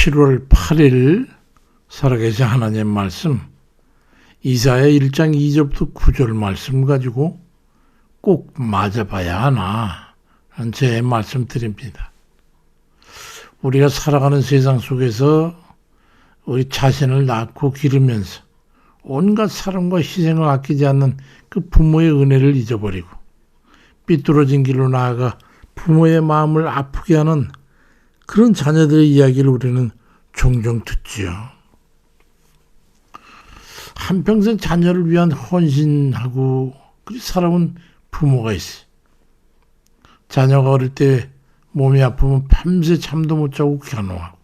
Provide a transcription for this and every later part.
7월 8일 살아계신 하나님 말씀 이사야 1장 2절부터 9절 말씀 가지고 꼭 맞아봐야 하나 제 말씀 드립니다. 우리가 살아가는 세상 속에서 우리 자신을 낳고 기르면서 온갖 사랑과 희생을 아끼지 않는 그 부모의 은혜를 잊어버리고 삐뚤어진 길로 나아가 부모의 마음을 아프게 하는 그런 자녀들의 이야기를 우리는 종종 듣지요. 한평생 자녀를 위한 헌신하고 그렇게 살아온 부모가 있어요. 자녀가 어릴 때 몸이 아프면 밤새 잠도 못 자고 간호하고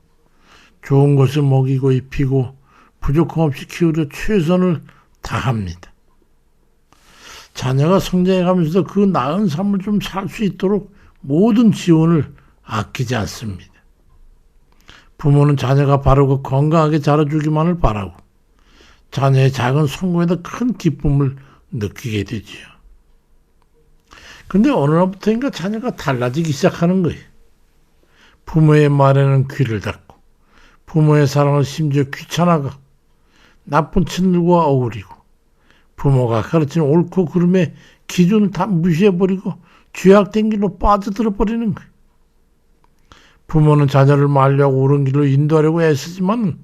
좋은 것을 먹이고 입히고 부족함 없이 키우려 최선을 다합니다. 자녀가 성장해가면서도 그 나은 삶을 좀 살 수 있도록 모든 지원을 아끼지 않습니다. 부모는 자녀가 바르고 건강하게 자라주기만을 바라고 자녀의 작은 성공에도 큰 기쁨을 느끼게 되지요. 그런데 어느 날부터인가 자녀가 달라지기 시작하는 거예요. 부모의 말에는 귀를 닫고 부모의 사랑을 심지어 귀찮아가 나쁜 친구들과 어울리고 부모가 가르친 옳고 그름의 기준을 다 무시해버리고 죄악된 길로 빠져들어 버리는 거예요. 부모는 자녀를 말려고 옳은 길로 인도하려고 애쓰지만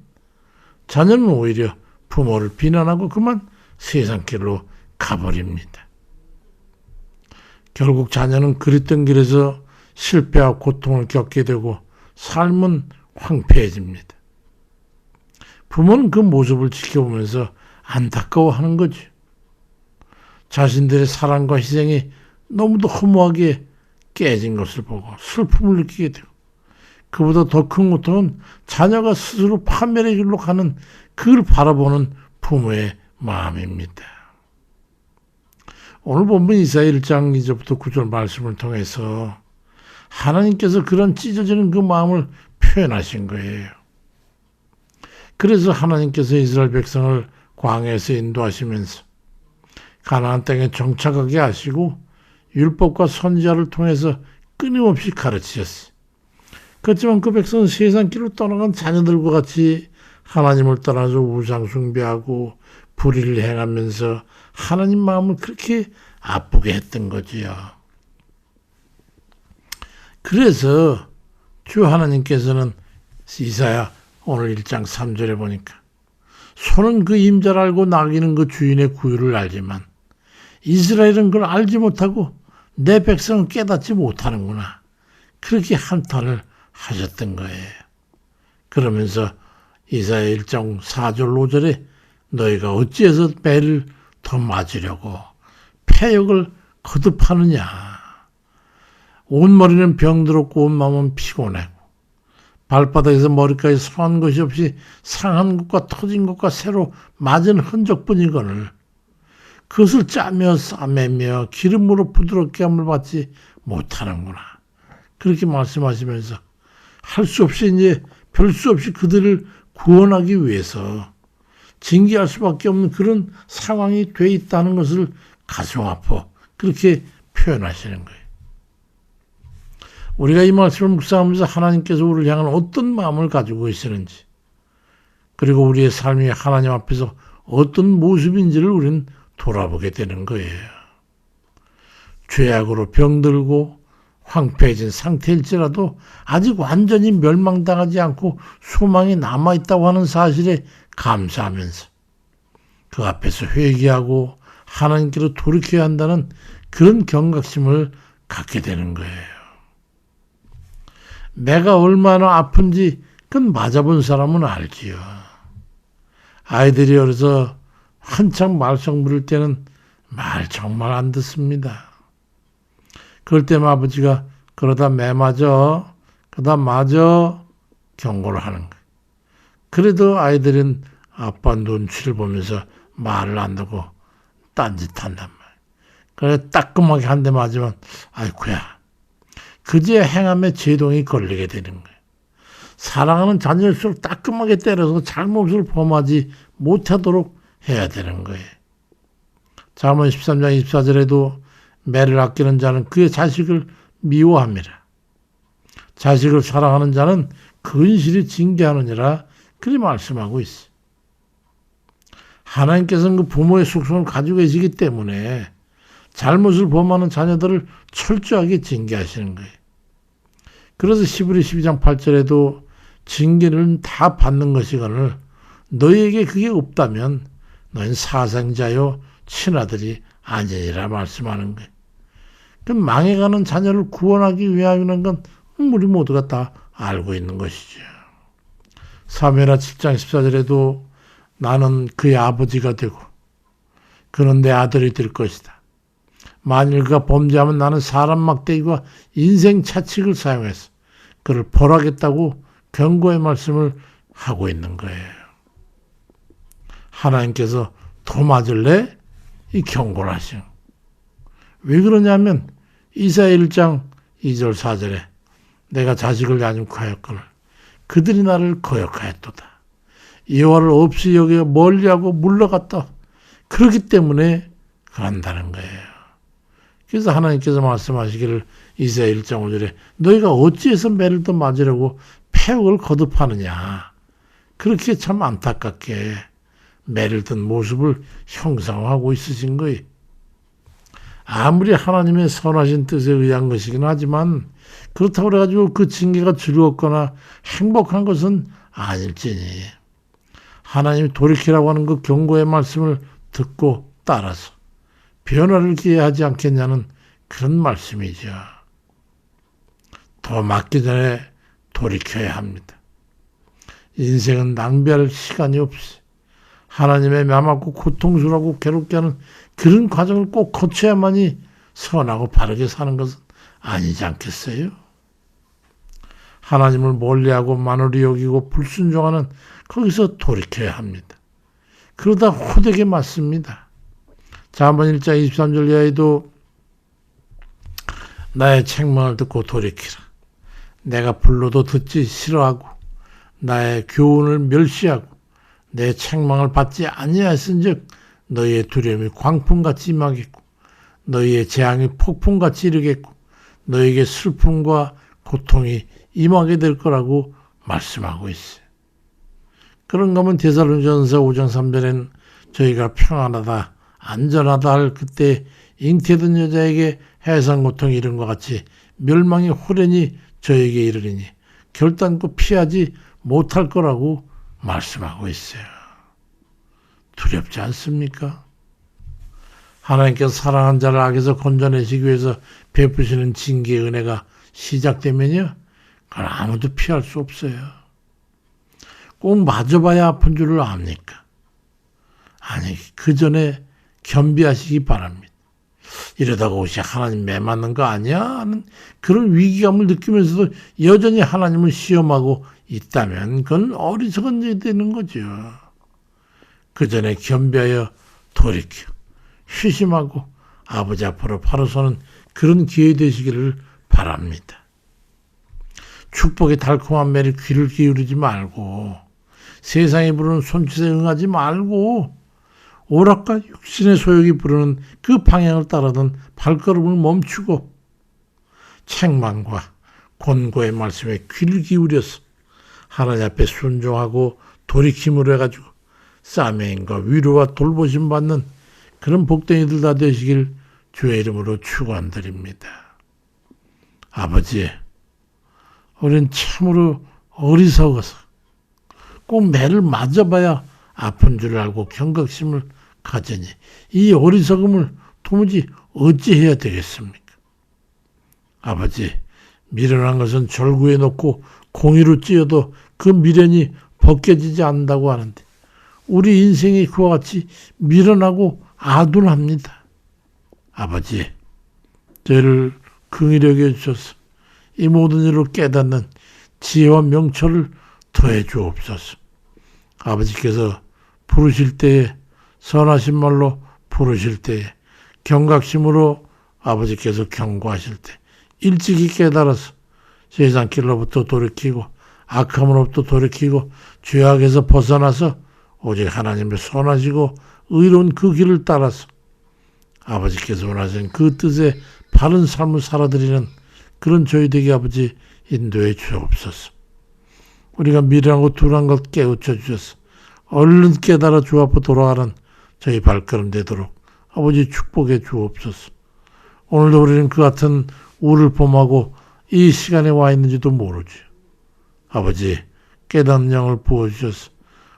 자녀는 오히려 부모를 비난하고 그만 세상 길로 가버립니다. 결국 자녀는 그랬던 길에서 실패하고 고통을 겪게 되고 삶은 황폐해집니다. 부모는 그 모습을 지켜보면서 안타까워하는 거죠. 자신들의 사랑과 희생이 너무도 허무하게 깨진 것을 보고 슬픔을 느끼게 되고 그보다 더 큰 고통은 자녀가 스스로 파멸의 길로 가는 그걸 바라보는 부모의 마음입니다. 오늘 본문 이사야 1장 2절부터 9절 말씀을 통해서 하나님께서 그런 찢어지는 그 마음을 표현하신 거예요. 그래서 하나님께서 이스라엘 백성을 광야에서 인도하시면서 가나안 땅에 정착하게 하시고 율법과 선지자를 통해서 끊임없이 가르치셨어요. 그렇지만 그 백성은 세상 길로 떠나간 자녀들과 같이 하나님을 떠나서 우상 숭배하고 불의를 행하면서 하나님 마음을 그렇게 아프게 했던 거지요. 그래서 주 하나님께서는 이사야 오늘 1장 3절에 보니까 소는 그 임자를 알고 나귀는 그 주인의 구유를 알지만 이스라엘은 그걸 알지 못하고 내 백성은 깨닫지 못하는구나. 그렇게 한탄을 하셨던 거예요. 그러면서 이사야 1장 4절 5절에 너희가 어찌해서 매를 더 맞으려고 패역을 거듭하느냐. 온 머리는 병들었고 온 마음은 피곤하고 발바닥에서 머리까지 상한 것이 없이 상한 것과 터진 것과 새로 맞은 흔적뿐이거늘 그것을 짜며 싸매며 기름으로 부드럽게 함을 받지 못하는구나. 그렇게 말씀하시면서 할 수 없이 이제 별 수 없이 그들을 구원하기 위해서 징계할 수밖에 없는 그런 상황이 돼 있다는 것을 가슴 아파 그렇게 표현하시는 거예요. 우리가 이 말씀을 묵상하면서 하나님께서 우리를 향한 어떤 마음을 가지고 계시는지 그리고 우리의 삶이 하나님 앞에서 어떤 모습인지를 우리는 돌아보게 되는 거예요. 죄악으로 병들고 황폐해진 상태일지라도 아직 완전히 멸망당하지 않고 소망이 남아있다고 하는 사실에 감사하면서 그 앞에서 회개하고 하나님께로 돌이켜야 한다는 그런 경각심을 갖게 되는 거예요. 내가 얼마나 아픈지 그건 맞아본 사람은 알지요. 아이들이 어려서 한창 말썽 부릴 때는 말 정말 안 듣습니다. 그럴 때면 아버지가 그러다 매 맞아, 그러다 맞아 경고를 하는 거예요. 그래도 아이들은 아빠 눈치를 보면서 말을 안 듣고 딴짓한단 말이에요. 그래 따끔하게 한 대 맞으면 아이쿠야 그제 행함에 제동이 걸리게 되는 거예요. 사랑하는 자녀일수록 따끔하게 때려서 잘못을 범하지 못하도록 해야 되는 거예요. 잠언 13장 24절에도 매를 아끼는 자는 그의 자식을 미워합니다. 자식을 사랑하는 자는 근실이 징계하느니라 그리 말씀하고 있어. 하나님께서는 그 부모의 속성을 가지고 계시기 때문에 잘못을 범하는 자녀들을 철저하게 징계하시는 거예요. 그래서 시브리 12장 8절에도 징계는 다 받는 것이거늘 너희에게 그게 없다면 너희는 사생자요 친아들이 아니니라 말씀하는 거예요. 그 망해가는 자녀를 구원하기 위하여는 건 우리 모두가 다 알고 있는 것이죠. 사무엘하 7장 14절에도 나는 그의 아버지가 되고 그는 내 아들이 될 것이다. 만일 그가 범죄하면 나는 사람 막대기와 인생 차칙을 사용해서 그를 벌하겠다고 경고의 말씀을 하고 있는 거예요. 하나님께서 더 맞을래? 이 경고를 하시오. 왜 그러냐면 이사야 1장 2절 4절에 내가 자식을 양육하였거늘 그들이 나를 거역하였도다. 여호와를 없이 여겨 멀리하고 물러갔다. 그렇기 때문에 그런다는 거예요. 그래서 하나님께서 말씀하시기를 이사야 1장 5절에 너희가 어찌해서 매를 더 맞으려고 패역을 거듭하느냐. 그렇게 참 안타깝게 매를 든 모습을 형상화하고 있으신 거예요. 아무리 하나님의 선하신 뜻에 의한 것이긴 하지만 그렇다고 해가지고 그 징계가 즐겁거나 행복한 것은 아닐지니 하나님이 돌이키라고 하는 그 경고의 말씀을 듣고 따라서 변화를 기해하지 않겠냐는 그런 말씀이죠. 더 맞기 전에 돌이켜야 합니다. 인생은 낭비할 시간이 없이 하나님의 맘맞고 고통스러우고 괴롭게 하는 그런 과정을 꼭 거쳐야만이 선하고 바르게 사는 것은 아니지 않겠어요? 하나님을 멀리하고 만홀히 여기고 불순종하는 거기서 돌이켜야 합니다. 그러다 호되게 맞습니다. 잠언 1장 23절 이하에도 나의 책망을 듣고 돌이키라. 내가 불러도 듣지 싫어하고 나의 교훈을 멸시하고 내 책망을 받지 아니하였은즉 너희의 두려움이 광풍같이 임하겠고 너희의 재앙이 폭풍같이 이르겠고 너희에게 슬픔과 고통이 임하게 될 거라고 말씀하고 있어요. 그런가 하면 데살로니가전서 5장 3절에는 저희가 평안하다 안전하다 할 그때 잉태된 여자에게 해산 고통이 이른 것 같이 멸망이 호련히 저에게 이르리니 결단코 피하지 못할 거라고 말씀하고 있어요. 두렵지 않습니까? 하나님께서 사랑한 자를 악에서 건져내시기 위해서 베푸시는 징계의 은혜가 시작되면요, 그걸 아무도 피할 수 없어요. 꼭 맞아봐야 아픈 줄을 압니까? 아니, 그 전에 겸비하시기 바랍니다. 이러다가 혹시 하나님 매 맞는 거 아니야? 하는 그런 위기감을 느끼면서도 여전히 하나님을 시험하고 있다면 그건 어리석은 일이 되는 거죠. 그 전에 겸비하여 돌이켜 휴심하고 아버지 앞으로 바로 서는 그런 기회 되시기를 바랍니다. 축복의 달콤한 매를 귀를 기울이지 말고 세상이 부르는 손짓에 응하지 말고 오락과 육신의 소욕이 부르는 그 방향을 따르던 발걸음을 멈추고 책망과 권고의 말씀에 귀를 기울여서 하나님 앞에 순종하고 돌이킴으로 해가지고 싸매인과 위로와 돌보심 받는 그런 복덩이들 다 되시길 주의 이름으로 축원드립니다. 아버지, 우린 참으로 어리석어서 꼭 매를 맞아봐야 아픈 줄 알고 경각심을 가지니 이 어리석음을 도무지 어찌해야 되겠습니까? 아버지, 미련한 것은 절구에 놓고 공의로 찧어도 그 미련이 벗겨지지 않는다고 하는데 우리 인생이 그와 같이 미련하고 아둔합니다. 아버지, 저희를 긍휼히 여겨주셔서 이 모든 일을 깨닫는 지혜와 명철을 더해 주옵소서. 아버지께서 부르실 때에 선하신 말로 부르실 때에 경각심으로 아버지께서 경고하실 때 일찍이 깨달아서 세상 길로부터 돌이키고 악함으로부터 돌이키고 죄악에서 벗어나서 오직 하나님의 선하시고 의로운 그 길을 따라서 아버지께서 원하신 그 뜻에 바른 삶을 살아드리는 그런 저희 되게 아버지 인도해 주옵소서. 우리가 미련하고 둔한 것 깨우쳐 주셔서 얼른 깨달아 주 앞으로 돌아가는 저희 발걸음 되도록 아버지 축복해 주옵소서. 오늘도 우리는 그 같은 우를 범하고 이 시간에 와 있는지도 모르지. 아버지 깨닫는 영을 부어주셔서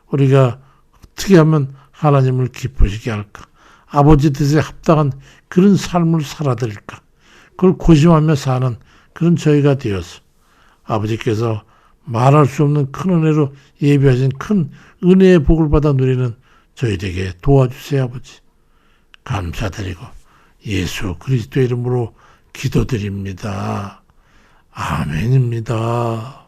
우리가 어떻게 하면 하나님을 기쁘시게 할까? 아버지 뜻에 합당한 그런 삶을 살아드릴까? 그걸 고심하며 사는 그런 저희가 되어서 아버지께서 말할 수 없는 큰 은혜로 예비하신 큰 은혜의 복을 받아 누리는 저희에게 도와주세요. 아버지 감사드리고 예수 그리스도 이름으로 기도드립니다. 아멘입니다.